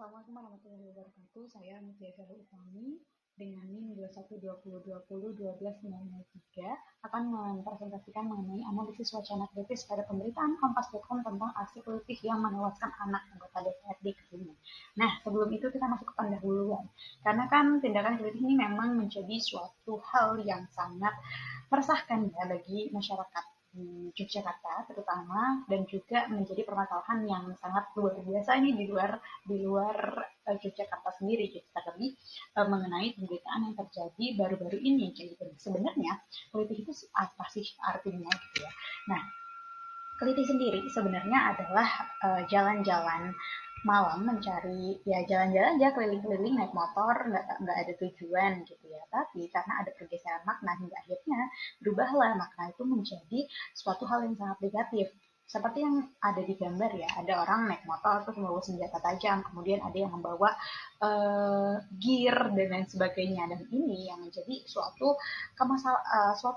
Assalamualaikum warahmatullahi wabarakatuh. Saya Mutia Galuh Utami dengan NIM 2120201203 akan mempresentasikan mengenai analisis wacana kritis pada pemberitaan Kompas.com tentang aksi politik yang menewaskan anak anggota DPRD Kebumen. Nah, sebelum itu kita masuk ke pendahuluan. Karena kan tindakan kritis ini memang menjadi suatu hal yang sangat meresahkan ya bagi masyarakat di Yogyakarta terutama, dan juga menjadi permasalahan yang sangat luar biasa ini di luar Yogyakarta sendiri gitu. Terlebih mengenai pemberitaan yang terjadi baru-baru ini kayak gitu. Sebenarnya kritik itu apa sih artinya gitu ya. Nah, kritik sendiri sebenarnya adalah jalan-jalan malam mencari ya, jalan-jalan aja keliling-keliling naik motor, nggak ada tujuan gitu ya, tapi karena ada pergeseran makna hingga akhirnya berubahlah makna itu menjadi suatu hal yang sangat negatif. Seperti yang ada di gambar ya, ada orang naik motor terus membawa senjata tajam, kemudian ada yang membawa gear dan lain sebagainya, dan ini yang menjadi suatu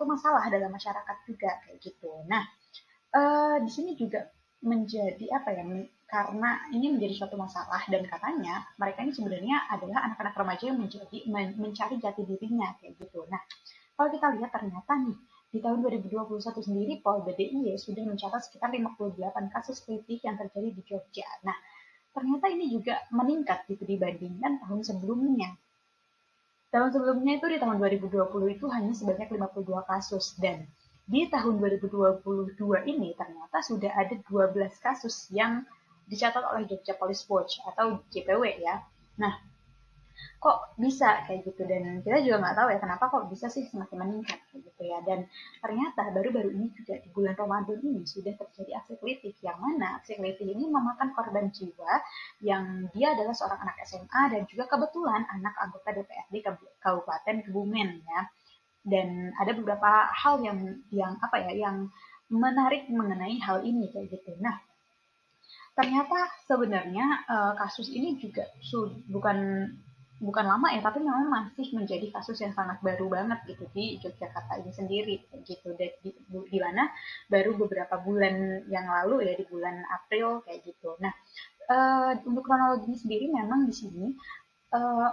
masalah dalam masyarakat juga kayak gitu. Nah, di sini juga menjadi apa ya, karena ini menjadi suatu masalah dan katanya mereka ini sebenarnya adalah anak-anak remaja yang mencari jati dirinya kayak gitu. Nah, kalau kita lihat ternyata nih di tahun 2021 sendiri Polda DIY sudah mencatat sekitar 58 kasus kritik yang terjadi di Jogja. Nah, ternyata ini juga meningkat gitu dibandingkan tahun sebelumnya. Tahun sebelumnya itu di tahun 2020 itu hanya sebanyak 52 kasus, dan di tahun 2022 ini ternyata sudah ada 12 kasus yang dicatat oleh Jogja Police Watch atau JPW ya. Nah, kok bisa kayak gitu, dan kita juga nggak tahu ya kenapa kok bisa sih semakin meningkat kayak gitu ya. Dan ternyata baru-baru ini juga di bulan Ramadan ini sudah terjadi aksi kritik, yang mana aksi kritik ini memakan korban jiwa yang dia adalah seorang anak SMA dan juga kebetulan anak anggota DPRD Kabupaten Kebumen ya. Dan ada beberapa hal yang apa ya, yang menarik mengenai hal ini kayak gitu. Nah, ternyata sebenarnya kasus ini juga bukan bukan lama ya, tapi memang masih menjadi kasus yang sangat baru banget gitu di Yogyakarta ini sendiri gitu. Di mana baru beberapa bulan yang lalu ya, di bulan April kayak gitu. Nah, untuk kronologi sendiri memang di sini uh,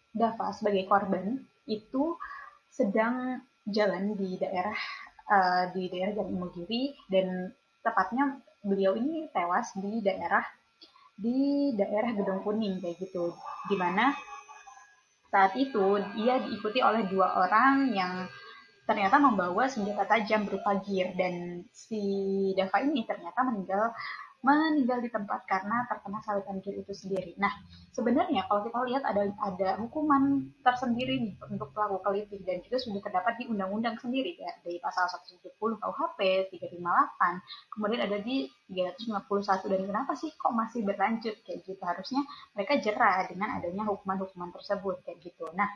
Dava sebagai korban itu sedang jalan di daerah Jalan Imogiri, dan tepatnya beliau ini tewas di daerah Gedong Kuning kayak gitu, di mana saat itu dia diikuti oleh dua orang yang ternyata membawa senjata tajam berupa gear, dan si Dava ini ternyata meninggal di tempat karena terkena sabetan gear itu sendiri. Nah, sebenarnya kalau kita lihat ada hukuman tersendiri nih untuk pelaku kelitih, dan juga sudah terdapat di undang-undang sendiri ya, dari pasal 170 KUHP 358, kemudian ada di 351. Dan kenapa sih kok masih berlanjut kayak gitu? Harusnya mereka jera dengan adanya hukuman-hukuman tersebut kayak gitu. Nah,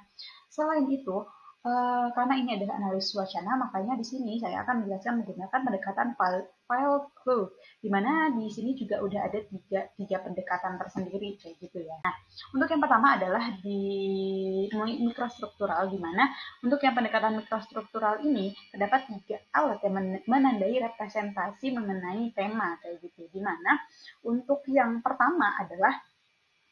selain itu, karena ini adalah analisis wacana, makanya di sini saya akan menjelaskan menggunakan pendekatan file clue, di mana di sini juga udah ada tiga pendekatan tersendiri kayak gitu ya. Nah, untuk yang pertama adalah di mikrostruktural, di mana untuk yang pendekatan mikrostruktural ini terdapat 3 alat yang menandai representasi mengenai tema kayak gitu. Di mana untuk yang pertama adalah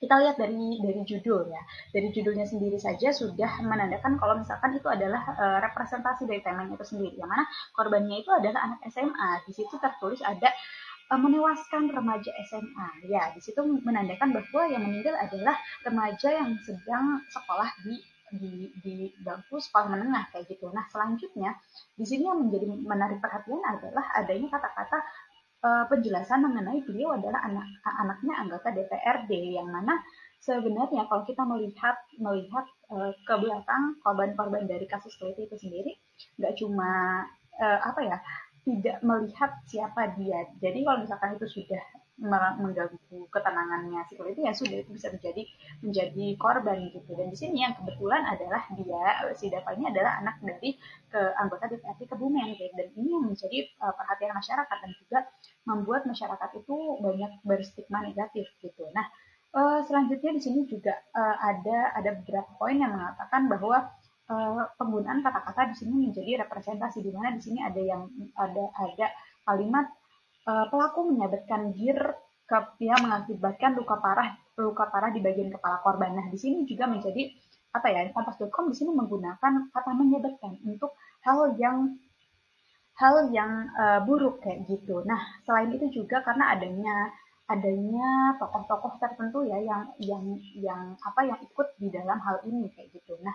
kita lihat dari judul ya. Dari judulnya sendiri saja sudah menandakan kalau misalkan itu adalah representasi dari temanya itu sendiri, yang mana korbannya itu adalah anak SMA. Di situ tertulis ada menewaskan remaja SMA. Ya, di situ menandakan bahwa yang meninggal adalah remaja yang sedang sekolah di bangku sekolah menengah kayak gitu. Nah, selanjutnya di sini yang menjadi menarik perhatian adalah adanya kata-kata penjelasan mengenai beliau adalah anaknya anggota DPRD, yang mana sebenarnya kalau kita melihat ke belakang korban-korban dari kasus kritik itu sendiri, nggak cuma apa ya, tidak melihat siapa dia. Jadi kalau misalkan itu sudah mengganggu ketenangannya si kulit, ya sudah, itu bisa menjadi korban gitu. Dan di sini yang kebetulan adalah dia, si Dava ini adalah anak dari anggota DPRD Kebumen gitu. Dan ini yang menjadi perhatian masyarakat, dan juga membuat masyarakat itu banyak berstigma negatif gitu. Nah, selanjutnya di sini juga ada beberapa poin yang mengatakan bahwa penggunaan kata-kata di sini menjadi representasi, di mana di sini ada kalimat pelaku menyabetkan gear yang mengakibatkan luka parah di bagian kepala korban. Nah, di sini juga menjadi apa ya? Kompas.com di sini menggunakan kata menyebutkan untuk hal yang buruk kayak gitu. Nah, selain itu juga karena adanya tokoh-tokoh tertentu ya yang ikut di dalam hal ini kayak gitu. Nah,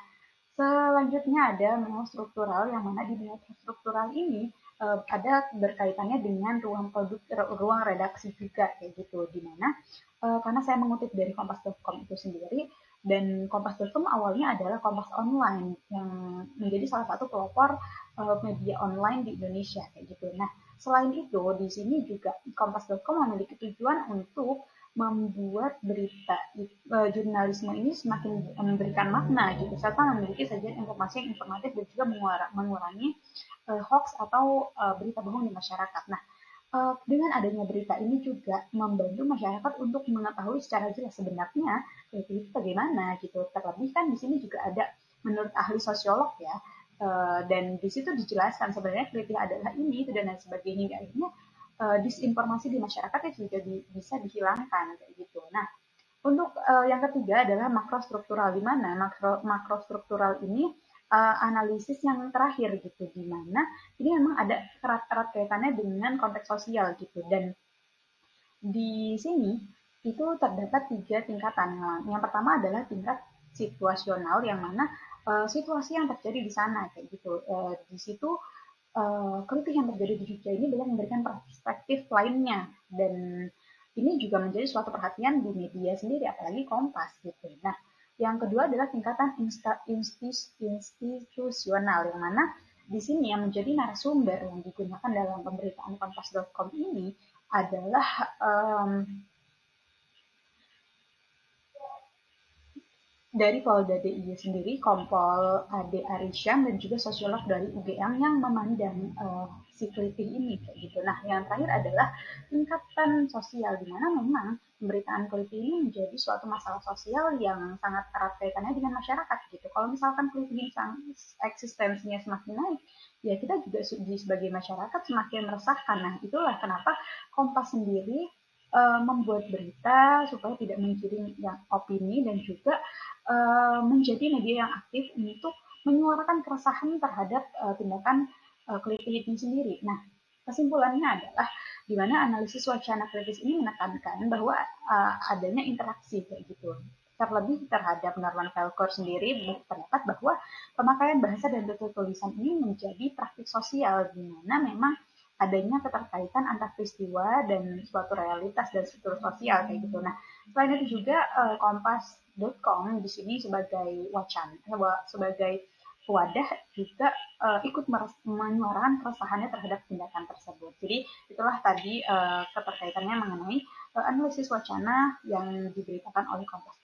selanjutnya ada memo struktural yang mana di memo struktural ini ada berkaitannya dengan ruang redaksi juga kayak gitu, di mana karena saya mengutip dari kompas.com itu sendiri, dan kompas.com awalnya adalah Kompas Online yang menjadi salah satu pelopor media online di Indonesia kayak gitu. Nah, selain itu di sini juga kompas.com memiliki tujuan untuk membuat berita jurnalisme ini semakin memberikan makna gitu, serta memiliki sajian informasi yang informatif dan juga mengurangi hoax atau berita bohong di masyarakat. Nah, dengan adanya berita ini juga membantu masyarakat untuk mengetahui secara jelas sebenarnya itu bagaimana gitu. Terlebih kan di sini juga ada menurut ahli sosiolog ya, dan di situ dijelaskan sebenarnya kritik adalah ini itu dan lain sebagainya, hingga akhirnya disinformasi di masyarakat itu juga bisa dihilangkan kayak gitu. Nah, untuk yang ketiga adalah makrostruktural, di mana makrostruktural ini analisis yang terakhir gitu, di mana ini memang ada erat-erat kaitannya dengan konteks sosial gitu, dan di sini itu terdapat 3 tingkatan. Yang pertama adalah tingkat situasional, yang mana situasi yang terjadi di sana kayak gitu. Di situ kritik yang terjadi di Jogja ini bisa memberikan perspektif lainnya, dan ini juga menjadi suatu perhatian di media sendiri, apalagi Kompas gitu. Nah, yang kedua adalah tingkatan institusional, yang mana di sini yang menjadi narasumber yang digunakan dalam pemberitaan kompas.com ini adalah dari Polda DIY sendiri, Kompol Ade Arisyam, dan juga sosiolog dari UGM yang memandang si kelitih ini kayak gitu. Nah, yang terakhir adalah tingkatan sosial, di mana memang pemberitaan kelitih ini menjadi suatu masalah sosial yang sangat erat kaitannya dengan masyarakat gitu. Kalau misalkan kelitih ini eksistensinya semakin naik, ya kita juga sebagai masyarakat semakin meresahkan. Nah, itulah kenapa Kompas sendiri membuat berita supaya tidak menggiring yang opini, dan juga menjadi media yang aktif untuk menyuarakan keresahan terhadap tindakan kelitih ini sendiri. Nah, kesimpulannya adalah di mana analisis wacana kritis ini menekankan bahwa adanya interaksi kayak gitu. Terlebih terhadap Norman Felker sendiri berpendapat bahwa pemakaian bahasa dan tutur tulisan ini menjadi praktik sosial, di mana memang adanya keterkaitan antar peristiwa dan suatu realitas dan struktur sosial kayak gitu. Nah, selain itu juga Kompas.com di sini sebagai wacana, sebagai wadah juga ikut menyuarakan keresahannya terhadap tindakan tersebut. Jadi itulah tadi keterkaitannya mengenai analisis wacana yang diberitakan oleh Kompas.